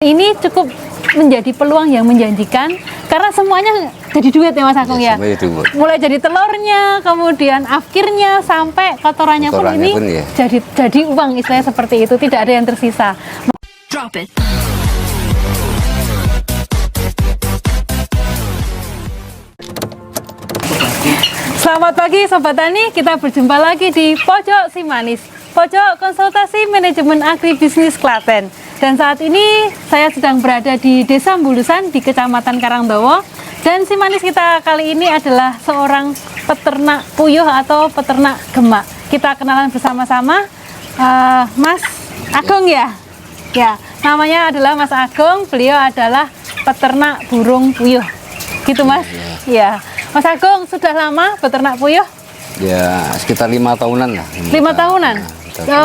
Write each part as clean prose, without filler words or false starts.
ini cukup menjadi peluang yang menjanjikan karena semuanya jadi duit ya Mas Agung ya. Mulai jadi telurnya, kemudian afkirnya sampai kotorannya pun ini ya. jadi uang istilahnya seperti itu, tidak ada yang tersisa. Drop it. Selamat pagi Sobat Tani, kita berjumpa lagi di Pojok Si Manis, Pojok Konsultasi Manajemen Agribisnis Klaten. Dan saat ini saya sedang berada di Desa Bulusan di Kecamatan Karangdowo. Dan si manis kita kali ini adalah seorang peternak puyuh atau peternak gemak. Kita kenalan bersama-sama, Mas Agung ya. Ya, namanya adalah Mas Agung. Beliau adalah peternak burung puyuh. Gitu Mas? Ya. Mas Agung sudah lama peternak puyuh? Ya, sekitar 5 tahunan lah. 5 tahunan?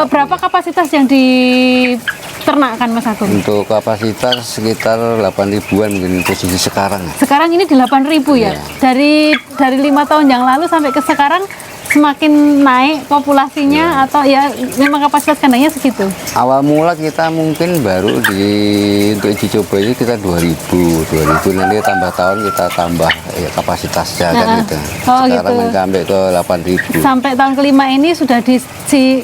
Berapa kapasitas yang diternakkan Mas Agung? Untuk kapasitas sekitar 8.000-an mungkin posisi sekarang. Sekarang ini 8.000 ya? Dari 5 tahun yang lalu sampai ke sekarang semakin naik populasinya atau ya memang kapasitas kandangnya segitu? Awal mula kita mungkin baru untuk uji coba ini kita 2.000 nanti tambah tahun kita tambah ya, kapasitasnya kan gitu. Sekarang gitu. Sampai ke 8.000. Sampai tahun kelima ini sudah di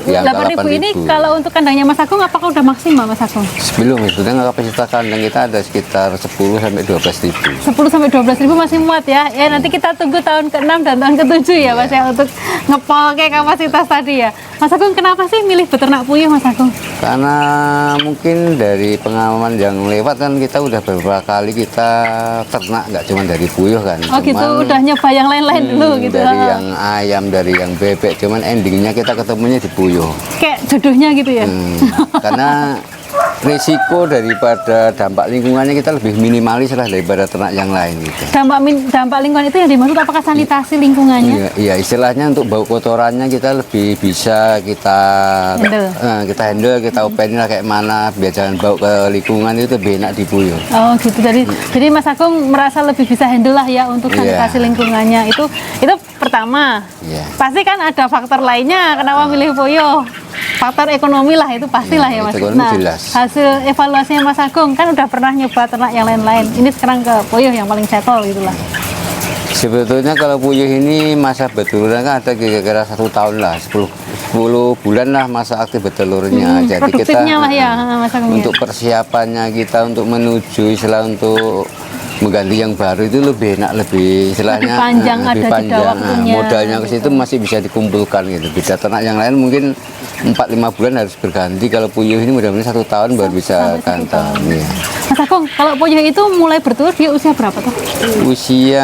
8.000 ini kalau untuk kandangnya Mas Agung apakah udah maksimal Mas Agung? Belum, sebetulnya kapasitas kandang kita ada sekitar 10 sampai 12.000. 10 sampai 12.000 masih muat ya. Ya nanti kita tunggu tahun ke-6 dan tahun ke-7 ya Mas ya untuk ngepol kayak kapasitas tadi ya. Mas Agung kenapa sih milih beternak puyuh Mas Agung? Karena mungkin dari pengalaman yang lewat kan kita udah beberapa kali kita ternak nggak cuma dari puyuh kan. Oh gitu, udah nyoba yang lain-lain dulu gitu. Dari yang ayam, dari yang bebek, cuman endingnya kita ketemunya di puyuh. Kayak jodohnya gitu ya. Karena risiko daripada dampak lingkungannya kita lebih minimalis lah daripada ternak yang lain gitu. Dampak lingkungan itu yang dimaksud apakah sanitasi lingkungannya? Iya, istilahnya untuk bau kotorannya kita lebih bisa kita handle, kita openin lah kayak mana biar jangan bau ke lingkungan itu lebih enak di puyuh. Oh gitu, jadi Mas Agung merasa lebih bisa handle lah ya untuk sanitasi lingkungannya itu pertama. Pasti kan ada faktor lainnya kenapa milih puyuh. Faktor ekonomi lah itu pastilah ya Mas. Nah, hasil evaluasinya Mas Agung kan udah pernah nyoba ternak yang lain-lain. Ini sekarang ke puyuh yang paling settle gitulah. Sebetulnya kalau puyuh ini masa bertelurnya kan ada kira-kira 1 tahun lah, 10 bulan lah masa aktif bertelurnya. Jadi kita lah ya, Mas Agung, untuk persiapannya kita untuk menuju istilah untuk mengganti yang baru itu lebih enak, lebih istilahnya lebih panjang. Modalnya ke situ masih bisa dikumpulkan gitu. Beda ternak yang lain mungkin 4-5 bulan harus berganti. Kalau puyuh ini mudah-mudahan 1 tahun baru bisa kantong. Ya. Mas Agung, kalau puyuh itu mulai bertelur dia usia berapa tuh? Usia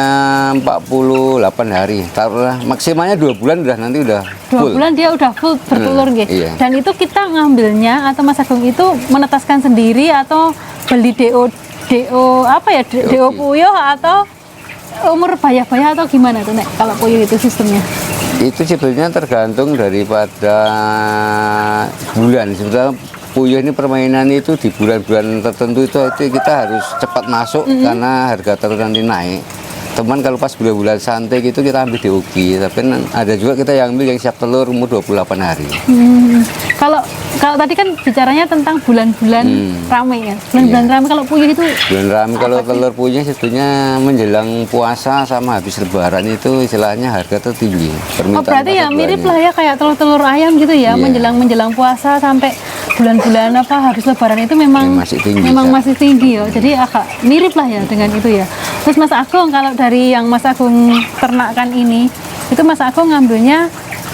48 hari. Taruhlah maksimalnya 2 bulan udah nanti udah full. 2 bulan dia udah full bertelur gitu. Iya. Dan itu kita ngambilnya atau Mas Agung itu menetaskan sendiri atau beli DO apa ya, DO puyuh atau umur bayah-bayah atau gimana tuh Nek kalau puyuh itu sistemnya? Itu sebetulnya tergantung daripada bulan. Sebetulnya puyuh ini permainan itu di bulan-bulan tertentu itu kita harus cepat masuk karena harga telur nanti naik. Teman kalau pas bulan-bulan santai gitu kita ambil DOG, tapi ada juga kita yang ambil yang siap telur umur 28 hari. Kalau tadi kan bicaranya tentang bulan-bulan ramai ya. Bulan-bulan ramai kalau puyuh itu bulan ramai kalau telur puyuh sebetulnya menjelang puasa sama habis lebaran itu istilahnya harga tertinggi. Oh berarti ya mirip lah ya kayak telur-telur ayam gitu ya, menjelang puasa sampai bulan-bulan habis lebaran itu memang masih tinggi ya. Jadi agak mirip lah ya dengan itu ya. Terus Mas Agung kalau dari yang Mas Agung ternakkan ini, itu Mas Agung ngambilnya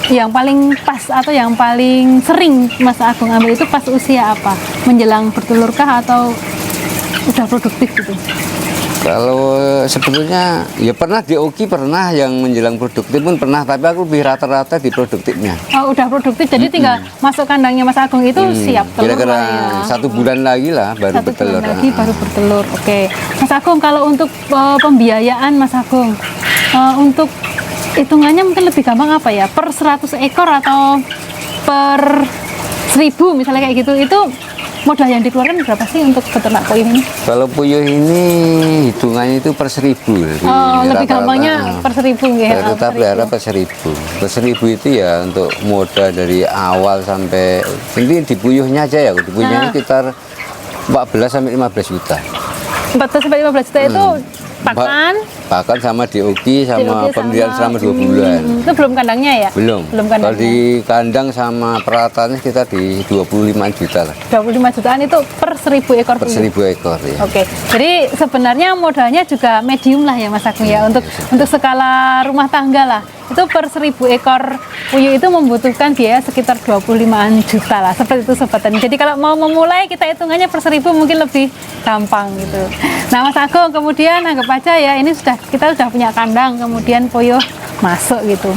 yang paling pas atau yang paling sering Mas Agung ambil itu pas usia apa? Menjelang bertelurkah atau udah produktif gitu? Kalau sebetulnya ya pernah DOG, pernah yang menjelang produktif pun pernah, tapi aku lebih rata-rata di produktifnya. Oh udah produktif, jadi tinggal masuk kandangnya Mas Agung itu siap telur. Kira-kira ya. 1 bulan lagi lah baru bertelur. 1 bulan lagi baru bertelur. Oke, Mas Agung kalau untuk pembiayaan Mas Agung, untuk hitungannya mungkin lebih gampang apa ya? Per 100 ekor atau per 1000 misalnya kayak gitu, itu modal yang dikeluarkan berapa sih untuk peternak puyuh ini? Kalau puyuh ini hitungannya itu per 1000. Oh, lebih gampangnya per 1000 ya. Tetap pelihara per 1000. Per 1000 itu ya untuk modal dari awal sampai ini di puyuhnya aja ya. Di puyuhnya sekitar 14 sampai 15 juta. 14 sampai 15 juta itu pakan, Pakan sama DOG sama DOG pembelian sama- selama 2 bulan. Itu belum kandangnya ya? Belum. Belum Kalau kandangnya. di kandang sama perawatannya kita di 25 juta lah 25 jutaan itu per 1000 ekor per puyuh. 1000 ekor ya. Oke, jadi sebenarnya modalnya juga medium lah ya Mas Agung ya, untuk skala rumah tangga lah. Itu per 1000 ekor puyuh itu membutuhkan biaya sekitar 25-an juta lah, seperti itu Sobat Tani. Jadi kalau mau memulai kita hitungannya per 1000 mungkin lebih gampang gitu. Nah Mas Agung, kemudian anggap aja ya ini kita sudah punya kandang, kemudian puyuh masuk gitu.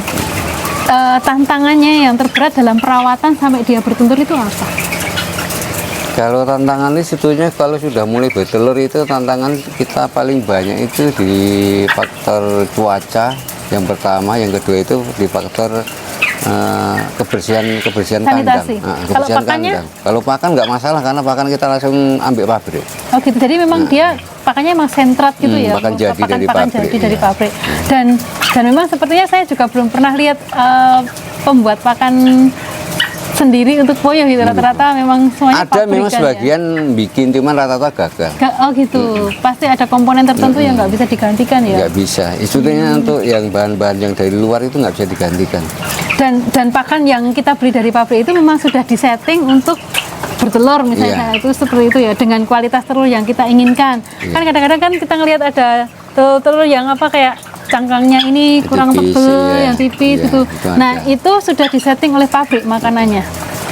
Tantangannya yang terberat dalam perawatan sampai dia bertelur itu apa? Kalau tantangan ini sebetulnya kalau sudah mulai bertelur itu tantangan kita paling banyak itu di faktor cuaca yang pertama, yang kedua itu di faktor kebersihan kandang. Sanitasi. Kebersihan Kalau pakannya? kandang. Kalau pakan nggak masalah karena pakan kita langsung ambil pabrik. Oh gitu, jadi memang dia pakannya emang sentrat gitu ya, pakan jadi dari pakan pabrik, jadi dari iya. pabrik. Dan memang sepertinya saya juga belum pernah lihat pembuat pakan sendiri untuk puyuh gitu. Rata-rata memang semuanya Ada memang pabrikan ya. sebagian bikin cuman rata-rata gagal. Oh gitu, pasti ada komponen tertentu yang nggak bisa digantikan ya. Nggak bisa. Sebetulnya untuk yang bahan-bahan yang dari luar itu nggak bisa digantikan. Dan pakan yang kita beli dari pabrik itu memang sudah disetting untuk bertelur misalnya, Iya. itu seperti itu ya, dengan kualitas telur yang kita inginkan. Iya. Kan kadang-kadang kan kita ngelihat ada telur yang apa kayak cangkangnya ini kurang Tipis, tebel, iya. yang tipis Iya, gitu. itu Nah ada. itu sudah disetting oleh pabrik makanannya.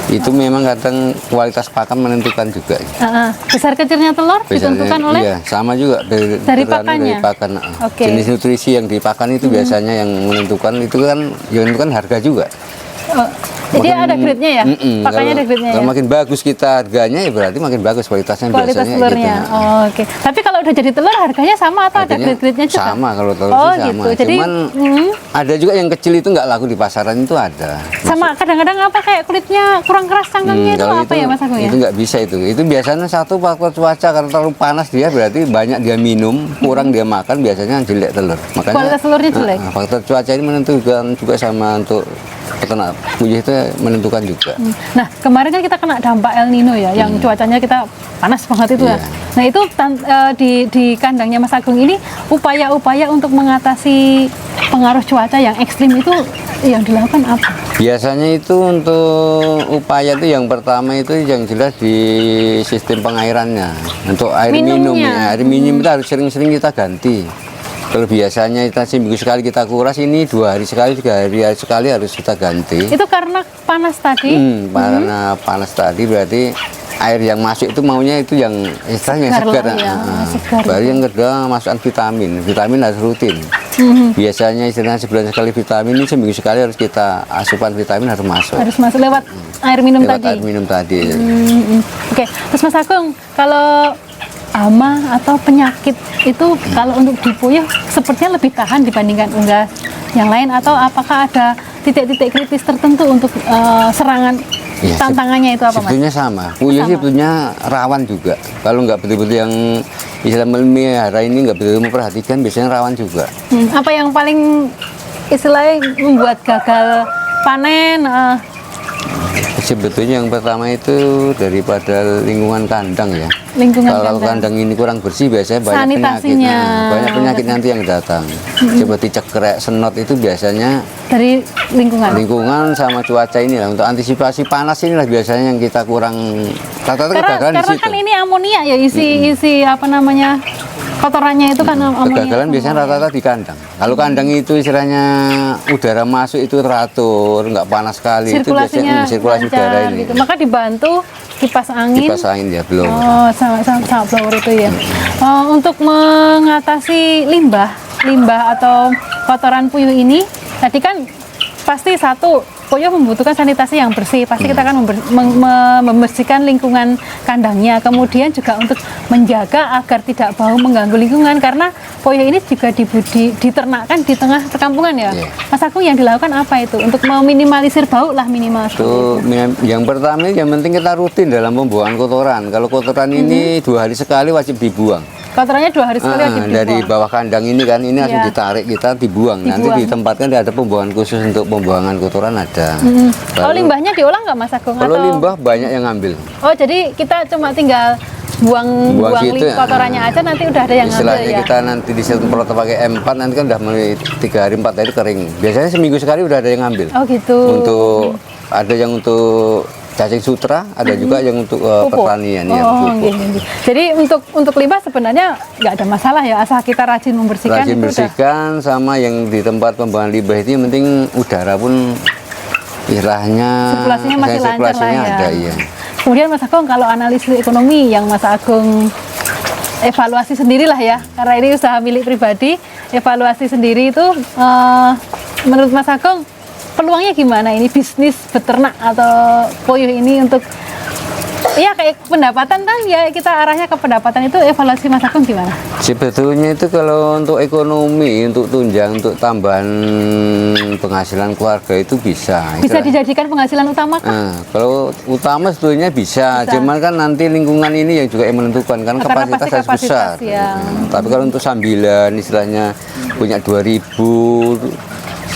Itu memang kadang kualitas pakan menentukan juga. Besar kecilnya telur ditentukan oleh Iya, sama juga Dari tergantung pakannya? dari pakan. Oke. Jenis nutrisi yang di pakan itu biasanya yang menentukan itu kan yang menentukan harga juga. jadi ada grade-nya ya, pakannya ada grade-nya ya. Kalau makin bagus kita harganya ya berarti makin bagus kualitasnya Kualitas biasanya telurnya. gitu. Oh, oke. Tapi kalau udah jadi telur harganya sama atau ada Harganya grade-grade-nya juga? sama kalau telur Oh, sih sama. gitu. Jadi Cuman ada juga yang kecil itu nggak laku di pasaran itu ada. sama kadang-kadang apa kayak kulitnya kurang keras cangkangnya itu Kalau apa ya Mas Agung ya? itu nggak bisa itu. Itu biasanya satu faktor cuaca karena terlalu panas dia berarti banyak dia minum, kurang dia makan biasanya jelek telur. Makanya Kualitas telurnya jelek? faktor cuaca ini menentukan juga sama untuk peternak puyuh itu menentukan juga. Nah kemarin kan kita kena dampak El Nino ya, yang cuacanya kita panas banget itu ya. Iya. Nah itu di kandangnya Mas Agung ini upaya-upaya untuk mengatasi pengaruh cuaca yang ekstrim itu yang dilakukan apa? Biasanya itu untuk upaya itu yang pertama itu yang jelas di sistem pengairannya. Untuk air minum, Minumnya. ya, air minum itu harus sering-sering kita ganti. Kalau biasanya kita seminggu sekali kita kuras, ini 2 hari sekali, 3 hari sekali harus kita ganti. Itu karena panas tadi. Karena panas tadi berarti air yang masuk itu maunya itu yang istilahnya Segar segar. lah ya, segar. Baru yang kedua masukkan vitamin. Vitamin harus rutin. Biasanya istilahnya sebulan sekali vitamin, ini seminggu sekali harus kita asupan vitamin harus masuk. Harus masuk lewat air minum Lewat tadi. air minum tadi. Oke, terus Mas Agung, kalau hama atau penyakit itu kalau untuk di puyuh sepertinya lebih tahan dibandingkan unggas yang lain, atau apakah ada titik-titik kritis tertentu untuk serangan? Ya, Tantangannya itu apa Mas? sebetulnya sama. Puyuh Sama. sebetulnya rawan juga. Kalau nggak betul-betul yang istilah melihara ini nggak betul memperhatikan, biasanya rawan juga. Apa yang paling istilahnya membuat gagal panen? Sebetulnya yang pertama itu daripada lingkungan kandang ya. Lingkungan Kalau kandang. kandang ini kurang bersih biasanya banyak penyakit. Sanitasinya. Banyak penyakit nanti yang datang. Seperti cekrek, senot itu biasanya Dari lingkungan. lingkungan sama cuaca ini lah. Untuk antisipasi panas inilah biasanya yang kita kurang rata-rata kegagalan di Karena situ. kan ini amonia ya, isi apa namanya, kotorannya itu kan amonia. Kegagalan biasanya rata-rata di kandang. Kalau kandang itu istilahnya udara masuk itu teratur, nggak panas sekali. Itu Sirkulasinya biasanya sirkulasi lancar udara ini. gitu. Maka dibantu kipas angin. Kipas angin ya belum. Oh, sangat blower itu ya. Untuk mengatasi limbah atau kotoran puyuh ini, tadi kan pasti satu, puyuh membutuhkan sanitasi yang bersih. Pasti kita akan membersihkan lingkungan kandangnya. Kemudian juga untuk menjaga agar tidak bau mengganggu lingkungan, karena puyuh ini juga diternakkan di tengah perkampungan ya. Iya. Mas Agung, yang dilakukan apa itu untuk meminimalisir bau lah minimal seperti itu? Yang pertama yang penting kita rutin dalam pembuangan kotoran. Kalau kotoran ini 2 hari sekali wajib dibuang. Kotorannya 2 hari sekali wajib dibuang. Dari bawah kandang ini kan ini harus Iya. ditarik kita dibuang. Nanti Dibuang. ditempatkan ada pembuangan khusus untuk pembuangan kotoran ada. Kalau limbahnya diolah nggak Mas Agung? Kalau Atau- limbah banyak yang ngambil. Oh, jadi kita cuma tinggal buang situ ya. kotorannya aja, nanti udah ada yang ngambil Istilahnya ya. kita nanti disemprot pakai M4, nanti kan udah mulai 3 hari 4 hari kering. Biasanya seminggu sekali udah ada yang ngambil. Oh gitu. Untuk ada yang untuk cacing sutra, ada juga yang untuk pertanian ya. Gini. Jadi untuk limbah sebenarnya nggak ada masalah ya, asal kita rajin membersihkan. Rajin bersihkan sama yang di tempat pembuangan limbah itu yang penting udara pun istilahnya sirkulasinya masih lancar lah ya. ada ya. Kemudian Mas Agung, kalau analisis ekonomi yang Mas Agung evaluasi sendirilah ya, karena ini usaha milik pribadi, evaluasi sendiri itu menurut Mas Agung peluangnya gimana ini bisnis beternak atau puyuh ini untuk ya kayak pendapatan kan ya, kita arahnya ke pendapatan, itu evaluasi Mas Agung gimana? Sebetulnya itu kalau untuk ekonomi, untuk tunjang, untuk tambahan penghasilan keluarga itu bisa Dijadikan penghasilan utama kan? Nah, kalau utama sebetulnya bisa, cuman kan nanti lingkungan ini yang juga yang menentukan kan, kapasitas harus besar. Ya. Tapi kalau untuk sambilan istilahnya punya 2.000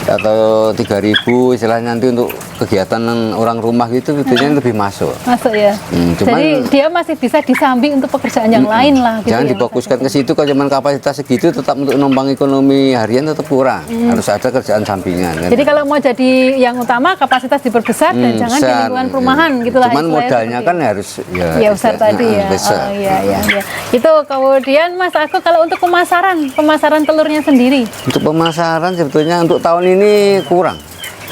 atau 3.000 istilahnya nanti untuk kegiatan orang rumah gitu sebetulnya lebih masuk ya. Cuman, jadi dia masih bisa disambi untuk pekerjaan yang lain lah gitu. Jangan ya, difokuskan ke situ, kalau cuman kapasitas segitu tetap untuk numpang ekonomi harian tetap kurang. Harus ada kerjaan sampingan kan? Jadi kalau mau jadi yang utama kapasitas diperbesar dan jangan di lingkungan perumahan gitulah. Cuman modalnya kan harus ya besar tadi ya. Besar. Iya. Itu kemudian Mas Agung, kalau untuk pemasaran telurnya sendiri, untuk pemasaran sebetulnya untuk tahun ini kurang.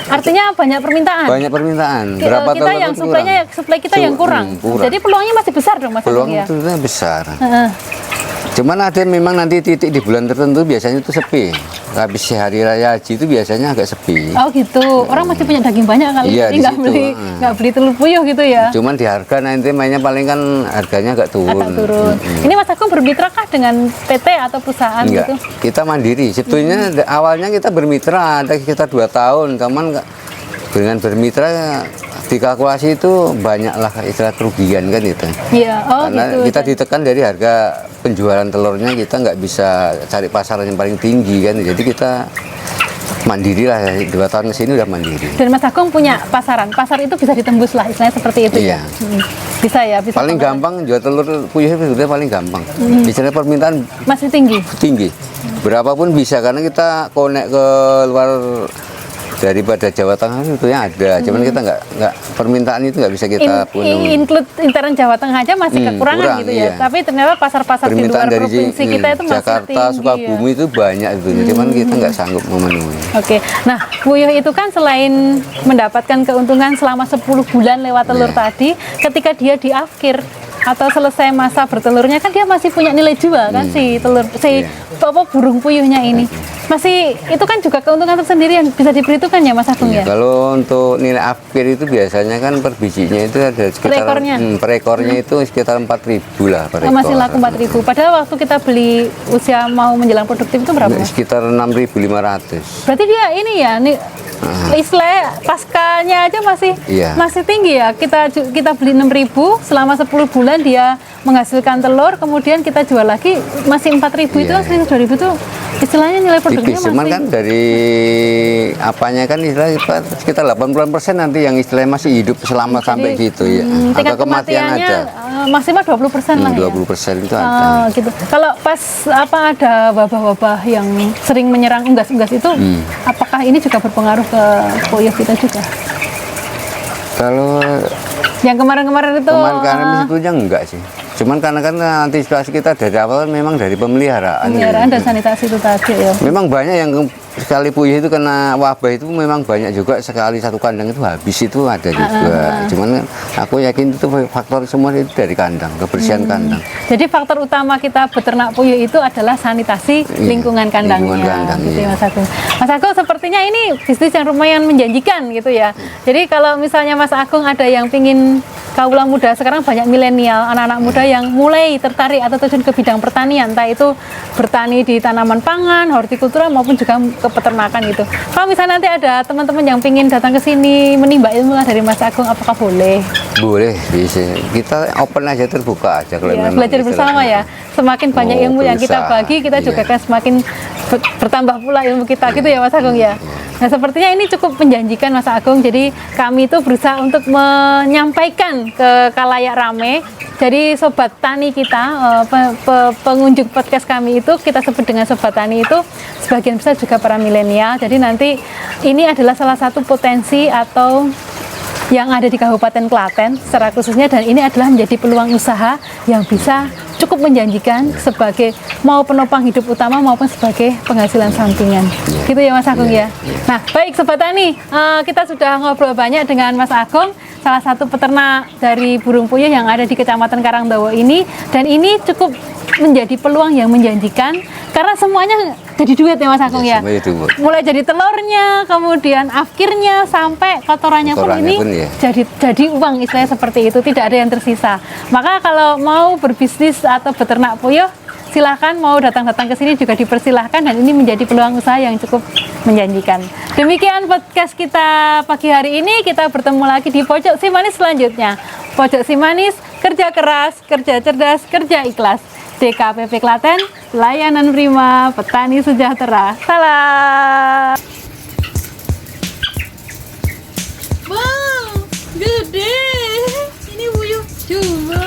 Artinya banyak permintaan. Banyak permintaan. Berapa kita yang suplai kita yang kurang. Jadi peluangnya masih besar dong Mas Agung ya. Peluang besar. Cuman ada memang nanti titik di bulan tertentu biasanya itu sepi. Habis hari raya haji itu biasanya agak sepi. Oh gitu. Orang masih punya daging banyak kali, iya, jadi nggak beli telur puyuh gitu ya. Cuman di harga nanti mainnya paling kan harganya agak turun. Ini Mas Agung bermitra kah dengan PT atau perusahaan? Enggak, gitu? Kita mandiri. Sebetulnya awalnya kita bermitra ada sekitar 2 tahun. Cuman dengan bermitra dikalkulasi itu banyaklah istilah kerugian kan itu. Iya, karena gitu, kita ditekan dari harga penjualan telurnya, kita nggak bisa cari pasaran yang paling tinggi kan. Jadi kita mandiri lah, 2 tahun kesini udah mandiri. Dan Mas Agung punya pasar itu bisa ditembus lah, istilahnya seperti itu. Iya. Bisa ya. Bisa paling gampang jual telur puyuh itu sudah paling gampang. Misalnya permintaan masih tinggi. Berapapun bisa, karena kita konek ke luar daripada Jawa Tengah itu ya ada, cuman kita nggak permintaan itu nggak bisa kita penuhi. Include intern Jawa Tengah aja masih kekurangan gitu ya. Iya. Tapi ternyata pasar-pasar di luar dari provinsi kita itu masih Jakarta, tinggi. Sukabumi itu banyak itu, cuman kita nggak sanggup memenuhi. Oke. Nah, puyuh itu kan selain mendapatkan keuntungan selama 10 bulan lewat telur tadi, ketika dia diakhir atau selesai masa bertelurnya kan dia masih punya nilai jual kan si burung puyuhnya ini. Masih itu kan juga keuntungan tersendiri yang bisa diperhitungkan ya Mas Agung ya. Kalau untuk nilai akhir itu biasanya kan per bijinya itu ada sekitar per ekornya itu sekitar 4.000 lah per ekor. Masih laku 4.000. Padahal waktu kita beli usia mau menjelang produktif itu berapa? Sekitar 6.500. Berarti dia ini ya istilah paskanya aja masih tinggi ya. Kita beli 6.000 selama 10 bulan dia menghasilkan telur, kemudian kita jual lagi masih 4.000 itu kan 2.000 itu istilahnya nilai produknya tipis, cuman kan dari apanya kan istilahnya sekitar 80% nanti yang istilahnya masih hidup selama sampai gitu ya. Tingkat kematiannya maksimal 20% lah ya. 20% itu ada. Gitu. Kalau pas ada wabah-wabah yang sering menyerang unggas-unggas itu, apakah ini juga berpengaruh ke puyuh kita juga? Kalau yang kemarin-kemarin itu sebetulnya enggak sih. Cuman karena kan antisipasi kita dari awal memang dari pemeliharaan dan sanitasi itu tadi ya. Memang banyak yang sekali puyuh itu kena wabah itu memang banyak juga, sekali satu kandang itu habis itu ada juga. Cuman aku yakin itu faktor semua itu dari kandang, kebersihan kandang. Jadi faktor utama kita beternak puyuh itu adalah sanitasi lingkungan kandangnya. Gitu ya, Mas Agung. Mas Agung, sepertinya ini bisnis yang lumayan menjanjikan gitu ya. Jadi kalau misalnya Mas Agung ada yang pingin, kaula muda sekarang banyak milenial, anak-anak muda yang mulai tertarik atau terjun ke bidang pertanian, entah itu bertani di tanaman pangan, hortikultura maupun juga ke peternakan gitu. Kalau misalnya nanti ada teman-teman yang pingin datang ke sini menimba ilmu dari Mas Agung, apakah boleh? Boleh, bisa. Kita open aja, terbuka aja kalau memang belajar bersama ya. Semakin banyak ilmu yang kita bagi, kita juga akan semakin bertambah pula ilmu kita gitu ya Mas Agung ya. Nah sepertinya ini cukup menjanjikan Mas Agung. Jadi kami itu berusaha untuk menyampaikan ke kalayak rame. Jadi sobat tani kita, pengunjung podcast kami itu kita sebut dengan sobat tani itu sebagian besar juga para milenial. Jadi nanti ini adalah salah satu potensi atau yang ada di Kabupaten Klaten secara khususnya, dan ini adalah menjadi peluang usaha yang bisa cukup menjanjikan sebagai mau penopang hidup utama maupun sebagai penghasilan sampingan. Gitu ya Mas Agung ya. Nah, baik Sobat Tani, kita sudah ngobrol banyak dengan Mas Agung, salah satu peternak dari burung puyuh yang ada di Kecamatan Karangdawa ini, dan ini cukup menjadi peluang yang menjanjikan karena semuanya jadi duit ya Mas Agung ya. Mulai jadi telurnya, kemudian afkirnya sampai kotorannya pun ini jadi uang, istilahnya seperti itu, tidak ada yang tersisa. Maka kalau mau berbisnis atau beternak puyuh, silahkan, mau datang-datang ke sini juga dipersilahkan, dan ini menjadi peluang usaha yang cukup menjanjikan. Demikian podcast kita pagi hari ini, kita bertemu lagi di Pojok Si Manis selanjutnya. Pojok Si Manis, kerja keras, kerja cerdas, kerja ikhlas. DKPP Klaten, layanan prima, petani sejahtera. Salam. Wow, gede. Ini puyuh jumbo.